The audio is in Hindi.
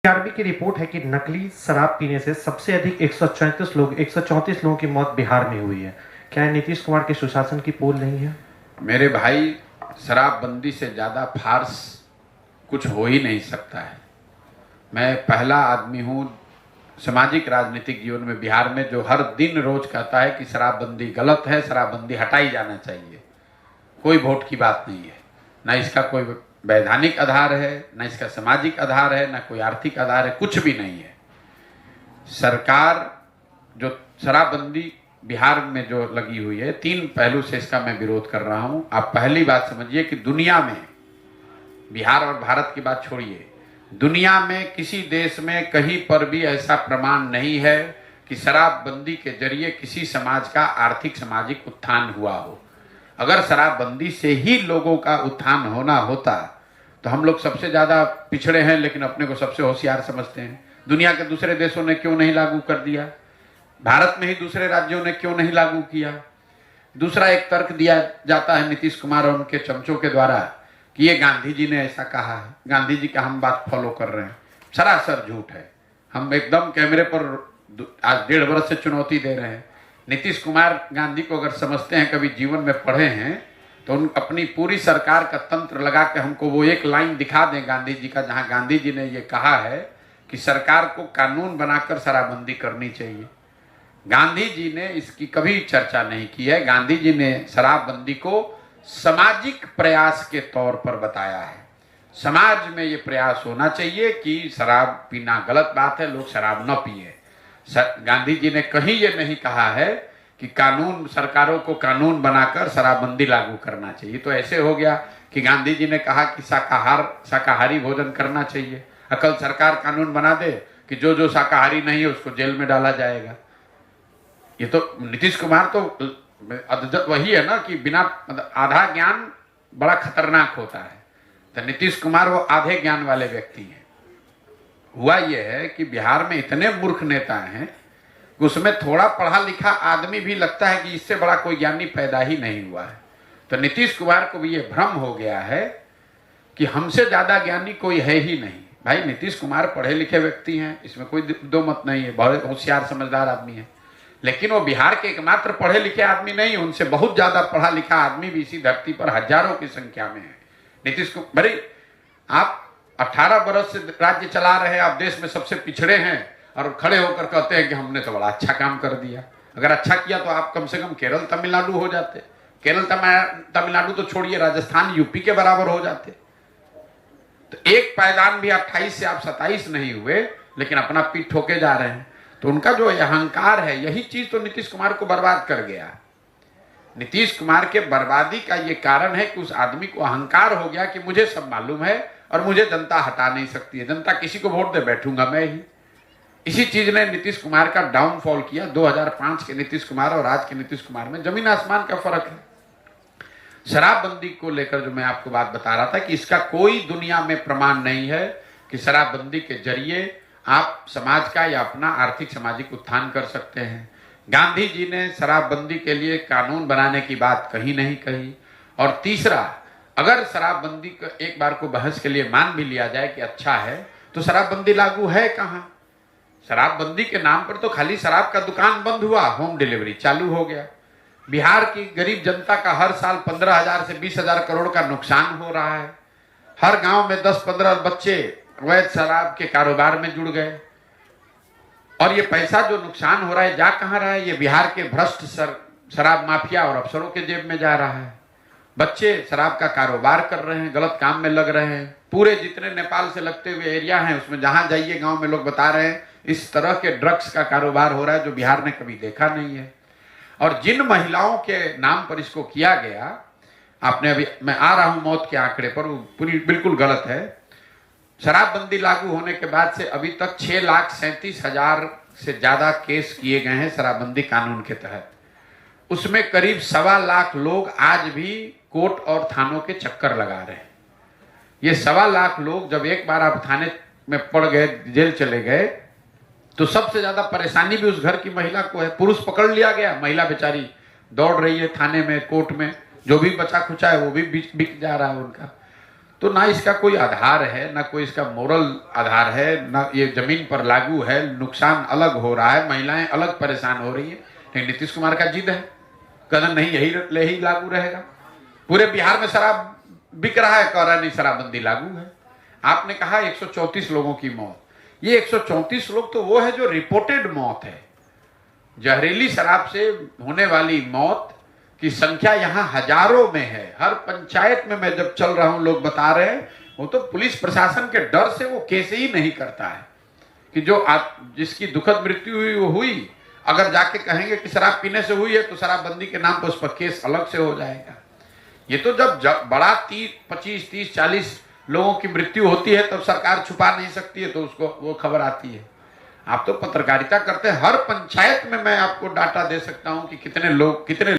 आरबी की रिपोर्ट है कि नकली शराब पीने से सबसे अधिक 134 लोगों की मौत बिहार में हुई है। क्या नीतीश कुमार के सुशासन की पोल नहीं है? मेरे भाई, शराबबंदी से ज़्यादा फार्स कुछ हो ही नहीं सकता है। मैं पहला आदमी हूँ सामाजिक राजनीतिक जीवन में बिहार में जो हर दिन रोज कहता है कि शराबबंदी गलत है, शराबबंदी हटाई जाना चाहिए। कोई वोट की बात नहीं है, ना इसका कोई वैधानिक आधार है, ना इसका सामाजिक आधार है, ना कोई आर्थिक आधार है, कुछ भी नहीं है। सरकार जो शराबबंदी बिहार में जो लगी हुई है, तीन पहलू से इसका मैं विरोध कर रहा हूं। आप पहली बात समझिए कि दुनिया में, बिहार और भारत की बात छोड़िए, दुनिया में किसी देश में कहीं पर भी ऐसा प्रमाण नहीं है कि शराबबंदी के जरिए किसी समाज का आर्थिक सामाजिक उत्थान हुआ हो। अगर शराबबंदी से ही लोगों का उत्थान होना होता तो हम लोग सबसे ज़्यादा पिछड़े हैं, लेकिन अपने को सबसे होशियार समझते हैं। दुनिया के दूसरे देशों ने क्यों नहीं लागू कर दिया? भारत में ही दूसरे राज्यों ने क्यों नहीं लागू किया? दूसरा एक तर्क दिया जाता है नीतीश कुमार और उनके चमचों के द्वारा कि ये गांधी जी ने ऐसा कहा है, गांधी जी का हम बात फॉलो कर रहे हैं। सरासर झूठ है। हम एकदम कैमरे पर आज 1.5 वर्ष से चुनौती दे रहे हैं। नीतीश कुमार गांधी को अगर समझते हैं, कभी जीवन में पढ़े हैं, तो उन अपनी पूरी सरकार का तंत्र लगा के हमको वो एक लाइन दिखा दें गांधी जी का, जहां गांधी जी ने ये कहा है कि सरकार को कानून बनाकर शराबबंदी करनी चाहिए। गांधी जी ने इसकी कभी चर्चा नहीं की है। गांधी जी ने शराबबंदी को सामाजिक प्रयास के तौर पर बताया है। समाज में ये प्रयास होना चाहिए कि शराब पीना गलत बात है, लोग शराब न पिए। गांधी जी ने कहीं ये नहीं कहा है कि कानून, सरकारों को कानून बनाकर शराबबंदी लागू करना चाहिए। तो ऐसे हो गया कि गांधी जी ने कहा कि शाकाहारी भोजन करना चाहिए। अकल सरकार कानून बना दे कि जो शाकाहारी नहीं है उसको जेल में डाला जाएगा। ये तो नीतीश कुमार तो वही है ना कि बिना आधा ज्ञान बड़ा खतरनाक होता है। तो नीतीश कुमार वो आधे ज्ञान वाले व्यक्ति हैं। हुआ ये है कि बिहार में इतने मूर्ख नेता हैं कि उसमें थोड़ा पढ़ा लिखा आदमी भी लगता है कि इससे बड़ा कोई ज्ञानी पैदा ही नहीं हुआ है। तो नीतीश कुमार को भी ये भ्रम हो गया है कि हमसे ज्यादा ज्ञानी कोई है ही नहीं। भाई, नीतीश कुमार पढ़े लिखे व्यक्ति हैं, इसमें कोई दो मत नहीं है, बहुत होशियार समझदार आदमी है। लेकिन वो बिहार के एकमात्र पढ़े लिखे आदमी नहीं, उनसे बहुत ज्यादा पढ़ा लिखा आदमी भी इसी धरती पर हजारों की संख्या में है। नीतीश कुमार, आप 18 बरस से राज्य चला रहे हैं, आप देश में सबसे पिछड़े हैं और खड़े होकर कहते हैं कि हमने तो बड़ा अच्छा काम कर दिया। अगर अच्छा किया तो आप कम से कम केरल तमिलनाडु हो जाते। केरल तमिलनाडु तो छोड़िए, राजस्थान यूपी के बराबर हो जाते। तो एक पायदान भी 28 से आप 27 नहीं हुए, लेकिन अपना पीठ ठोके जा रहे हैं। तो उनका जो अहंकार है, यही चीज तो नीतीश कुमार को बर्बाद कर गया। नीतीश कुमार के बर्बादी का ये कारण है कि उस आदमी को अहंकार हो गया कि मुझे सब मालूम है और मुझे जनता हटा नहीं सकती है। जनता किसी को वोट दे, बैठूंगा मैं ही। इसी चीज ने नीतीश कुमार का डाउनफॉल किया। 2005 के नीतीश कुमार और आज के नीतीश कुमार में जमीन आसमान का फर्क है। शराबबंदी को लेकर जो मैं आपको बात बता रहा था कि इसका कोई दुनिया में प्रमाण नहीं है कि शराबबंदी के जरिए आप समाज का या अपना आर्थिक सामाजिक उत्थान कर सकते हैं। गांधी जी ने शराबबंदी के लिए कानून बनाने की बात कहीं नहीं कही। और तीसरा, अगर शराबबंदी को एक बार को बहस के लिए मान भी लिया जाए कि अच्छा है, तो शराबबंदी लागू है कहाँ? शराबबंदी के नाम पर तो खाली शराब का दुकान बंद हुआ, होम डिलीवरी चालू हो गया। बिहार की गरीब जनता का हर साल 15,000 से 20,000 करोड़ का नुकसान हो रहा है। हर गांव में 10-15 बच्चे अवैध शराब के कारोबार में जुड़ गए। और ये पैसा जो नुकसान हो रहा है जा कहां रहा है? ये बिहार के भ्रष्ट शराब माफिया और अफसरों के जेब में जा रहा है। बच्चे शराब का कारोबार कर रहे हैं, गलत काम में लग रहे हैं। पूरे जितने नेपाल से लगते हुए एरिया हैं, उसमें जहां जाइए गांव में लोग बता रहे हैं इस तरह के ड्रग्स का कारोबार हो रहा है जो बिहार ने कभी देखा नहीं है। और जिन महिलाओं के नाम पर इसको किया गया, आपने अभी, मैं आ रहा हूं मौत के आंकड़े पर, वो पूरी बिल्कुल गलत है। शराबबंदी लागू होने के बाद से अभी तक 6,37,000 से ज्यादा केस किए गए हैं शराबबंदी कानून के तहत। उसमें करीब 1.25 लाख लोग आज भी कोर्ट और थानों के चक्कर लगा रहे हैं। ये 1.25 लाख लोग जब एक बार आप थाने में पड़ गए, जेल चले गए, तो सबसे ज्यादा परेशानी भी उस घर की महिला को है। पुरुष पकड़ लिया गया, महिला बेचारी दौड़ रही है थाने में, कोर्ट में, जो भी बचा खुचा है वो भी बिक जा रहा है उनका। तो ना इसका कोई आधार है, ना कोई इसका मोरल आधार है, ना ये जमीन पर लागू है। नुकसान अलग हो रहा है, महिलाएं अलग परेशान हो रही है, लेकिन नीतीश कुमार का जिद है, कहना नहीं यही लागू रहेगा। पूरे बिहार में शराब बिक रहा है, कह रहा नहीं शराबबंदी लागू है। आपने कहा 134 लोगों की मौत, ये 134 लोग तो वो है जो रिपोर्टेड मौत है। जहरीली शराब से होने वाली मौत की संख्या यहाँ हजारों में है। हर पंचायत में मैं जब चल रहा हूं, लोग बता रहे हैं, वो तो पुलिस प्रशासन के डर से वो केस ही नहीं करता है कि जिसकी दुखद मृत्यु हुई वो हुई, अगर जाके कहेंगे कि शराब पीने से हुई है तो शराबबंदी के नाम पर उस पर केस अलग से हो जाएगा। ये तो जब बड़ा 25, 30, 40 लोगों की मृत्यु होती है तब सरकार छुपा नहीं सकती है, तो उसको वो खबर आती है। आप तो पत्रकारिता करते हैं, हर पंचायत में मैं आपको डाटा दे सकता हूं कि कितने लोग कितने